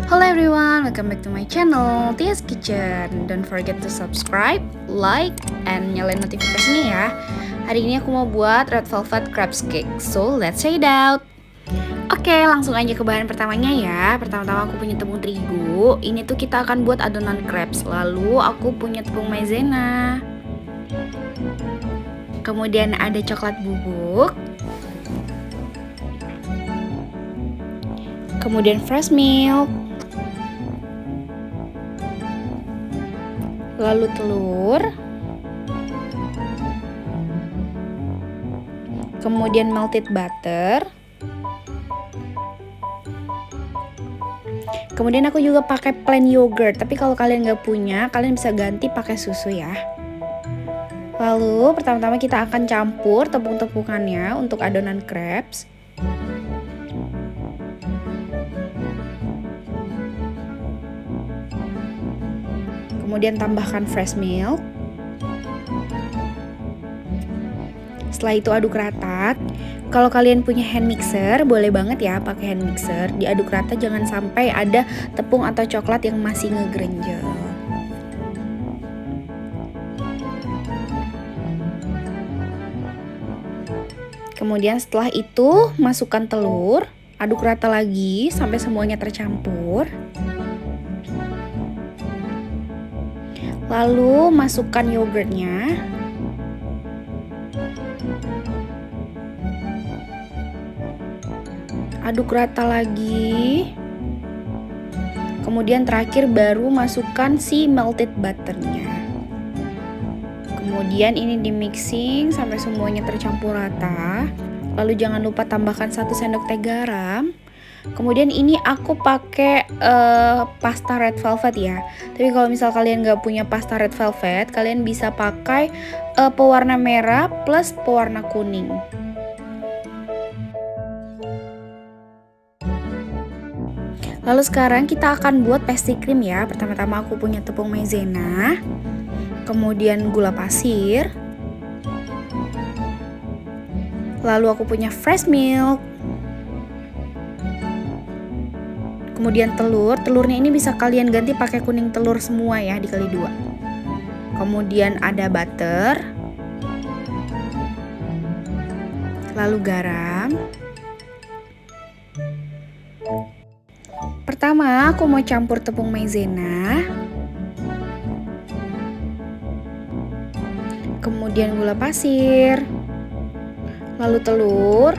Hello everyone, welcome back to my channel Tia's Kitchen. Don't forget to subscribe, like, and nyalain notifikasinya ya. Hari ini aku mau buat red velvet crabs cake. So let's try it out. Oke, langsung aja ke bahan pertamanya ya. Pertama-tama aku punya tepung terigu. Ini tuh kita akan buat adonan crabs. Lalu aku punya tepung maizena. Kemudian ada coklat bubuk. Kemudian fresh milk. Lalu telur. Kemudian melted butter. Kemudian aku juga pakai plain yogurt, tapi kalau kalian nggak punya, kalian bisa ganti pakai susu ya. Lalu pertama-tama kita akan campur tepung-tepungannya untuk adonan crepes. Kemudian tambahkan fresh milk. Setelah itu aduk rata. Kalau kalian punya hand mixer, boleh banget ya pakai hand mixer. Diaduk rata, jangan sampai ada tepung atau coklat yang masih ngegrenjel. Kemudian setelah itu masukkan telur, aduk rata lagi sampai semuanya tercampur. Lalu masukkan yogurtnya. Aduk rata lagi. Kemudian terakhir baru masukkan si melted butternya. Kemudian ini di mixing sampai semuanya tercampur rata. Lalu jangan lupa tambahkan 1 sendok teh garam. Kemudian ini aku pakai pasta red velvet ya. Tapi kalau misal kalian nggak punya pasta red velvet, kalian bisa pakai pewarna merah plus pewarna kuning. Lalu sekarang kita akan buat pastry cream ya. Pertama-tama aku punya tepung maizena, kemudian gula pasir, lalu aku punya fresh milk, kemudian telur. Telurnya ini bisa kalian ganti pakai kuning telur semua ya, dikali 2. Kemudian ada butter, lalu garam. Pertama aku mau campur tepung maizena, kemudian gula pasir, lalu telur.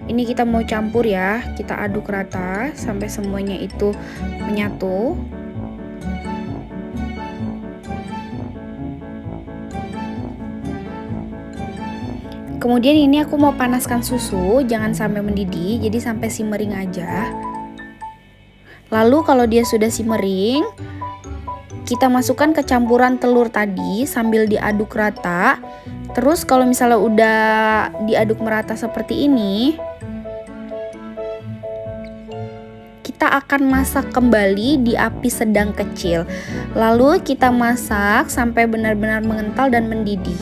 Ini kita mau campur ya, kita aduk rata sampai semuanya itu menyatu. Kemudian ini aku mau panaskan susu, jangan sampai mendidih, jadi sampai simmering aja. Lalu kalau dia sudah simmering, kita masukkan ke campuran telur tadi sambil diaduk rata. Terus kalau misalnya udah diaduk merata seperti ini, kita akan masak kembali di api sedang kecil. Lalu kita masak sampai benar-benar mengental dan mendidih.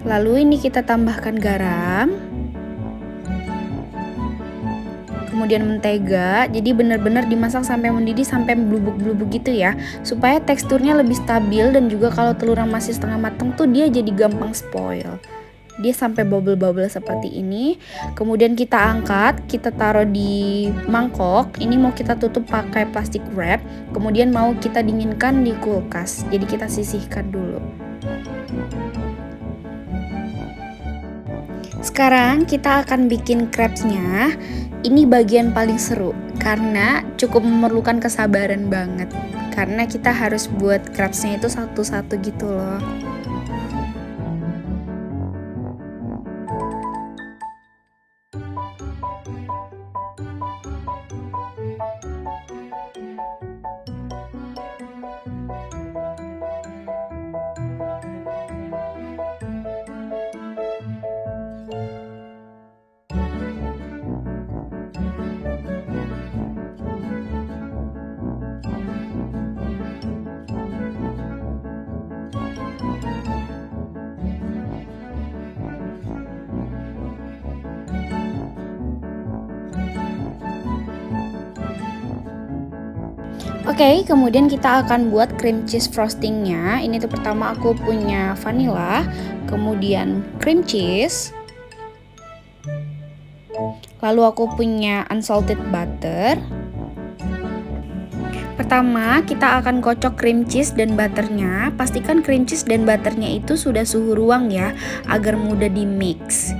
Lalu ini kita tambahkan garam, kemudian mentega. Jadi benar-benar dimasak sampai mendidih, sampai blubuk-blubuk gitu ya, supaya teksturnya lebih stabil. Dan juga kalau telurnya masih setengah matang tuh dia jadi gampang spoil. Dia sampai bubble-bubble seperti ini. Kemudian kita angkat, kita taruh di mangkok. Ini mau kita tutup pakai plastik wrap. Kemudian mau kita dinginkan di kulkas. Jadi kita sisihkan dulu. Sekarang kita akan bikin crepes-nya. Ini bagian paling seru karena cukup memerlukan kesabaran banget. Karena kita harus buat crepes-nya itu satu-satu gitu loh. Oke, kemudian kita akan buat cream cheese frostingnya. Ini tuh pertama aku punya vanilla, kemudian cream cheese, lalu aku punya unsalted butter. Pertama, kita akan kocok cream cheese dan butternya. Pastikan cream cheese dan butternya itu sudah suhu ruang ya, agar mudah di mix.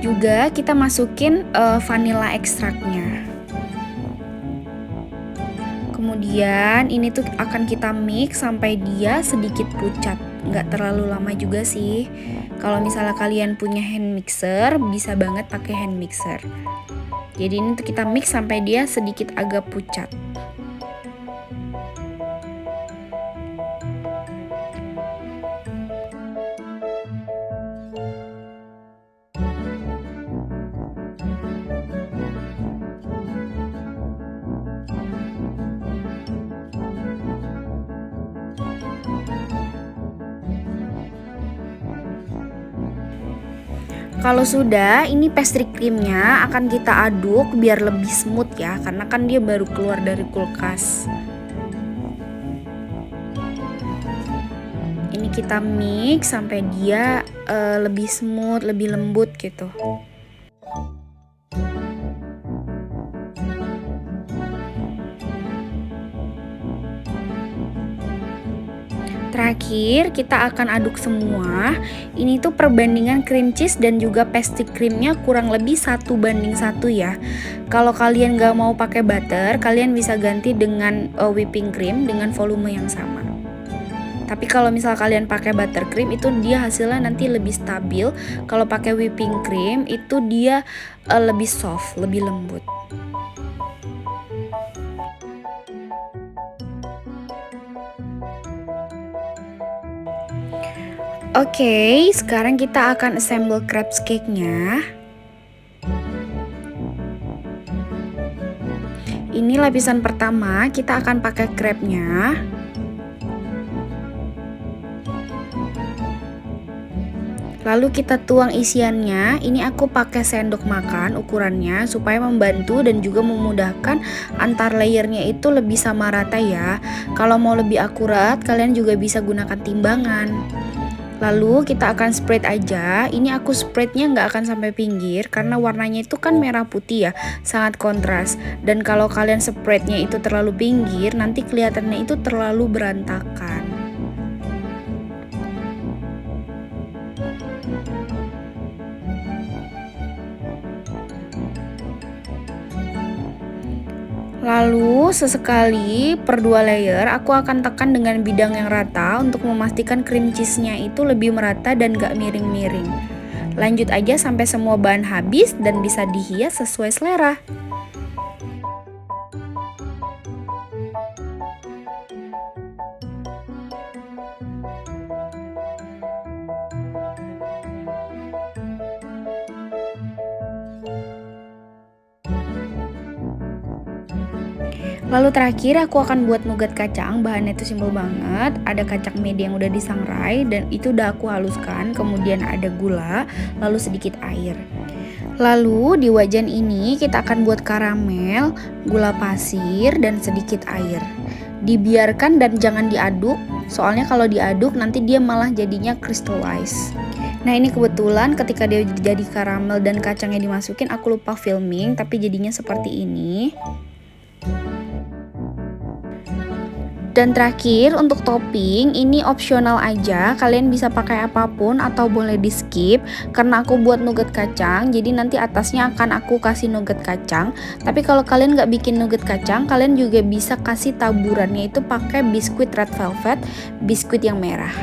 Juga kita masukin vanilla ekstraknya. Kemudian ini tuh akan kita mix sampai dia sedikit pucat. Nggak terlalu lama juga sih. Kalau misalnya kalian punya hand mixer, bisa banget pakai hand mixer. Jadi ini tuh kita mix sampai dia sedikit agak pucat. Kalau sudah, ini pastry creamnya akan kita aduk biar lebih smooth ya, karena kan dia baru keluar dari kulkas. Ini kita mix sampai dia lebih smooth, lebih lembut gitu. Terakhir kita akan aduk semua. Ini tuh perbandingan cream cheese dan juga pastry creamnya kurang lebih 1:1 ya. Kalau kalian gak mau pakai butter, kalian bisa ganti dengan whipping cream dengan volume yang sama. Tapi kalau misal kalian pakai buttercream itu dia hasilnya nanti lebih stabil. Kalau pakai whipping cream itu dia lebih soft, lebih lembut. Oke, sekarang kita akan assemble crepes cake-nya. Ini lapisan pertama, kita akan pakai crepe-nya. Lalu kita tuang isiannya. Ini aku pakai sendok makan ukurannya supaya membantu dan juga memudahkan antar layernya itu lebih sama rata ya. Kalau mau lebih akurat, kalian juga bisa gunakan timbangan. Lalu kita akan spread aja. Ini aku spreadnya nggak akan sampai pinggir karena warnanya itu kan merah putih ya, sangat kontras. Dan kalau kalian spreadnya itu terlalu pinggir, nanti kelihatannya itu terlalu berantakan. Lalu sesekali per 2 layer aku akan tekan dengan bidang yang rata untuk memastikan cream cheese-nya itu lebih merata dan gak miring-miring. Lanjut aja sampai semua bahan habis dan bisa dihias sesuai selera. Lalu terakhir aku akan buat nougat kacang. Bahannya itu simpel banget. Ada kacang mede yang udah disangrai dan itu udah aku haluskan. Kemudian ada gula, lalu sedikit air. Lalu di wajan ini kita akan buat karamel, gula pasir, dan sedikit air. Dibiarkan dan jangan diaduk. Soalnya kalau diaduk nanti dia malah jadinya crystallize. Nah ini kebetulan ketika dia jadi karamel dan kacangnya dimasukin aku lupa filming, tapi jadinya seperti ini. Dan terakhir untuk topping ini opsional aja, kalian bisa pakai apapun atau boleh di skip karena aku buat nougat kacang, jadi nanti atasnya akan aku kasih nougat kacang. Tapi kalau kalian nggak bikin nougat kacang, kalian juga bisa kasih taburannya itu pakai biskuit red velvet, biskuit yang merah.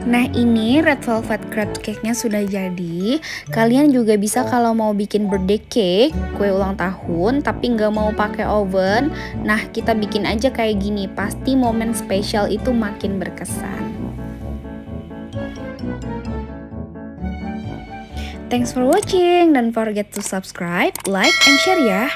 Nah ini red velvet crab cake-nya sudah jadi. Kalian juga bisa kalau mau bikin birthday cake, kue ulang tahun, tapi nggak mau pakai oven. Nah kita bikin aja kayak gini, pasti momen spesial itu makin berkesan. Thanks for watching, don't forget to subscribe, like, and share ya.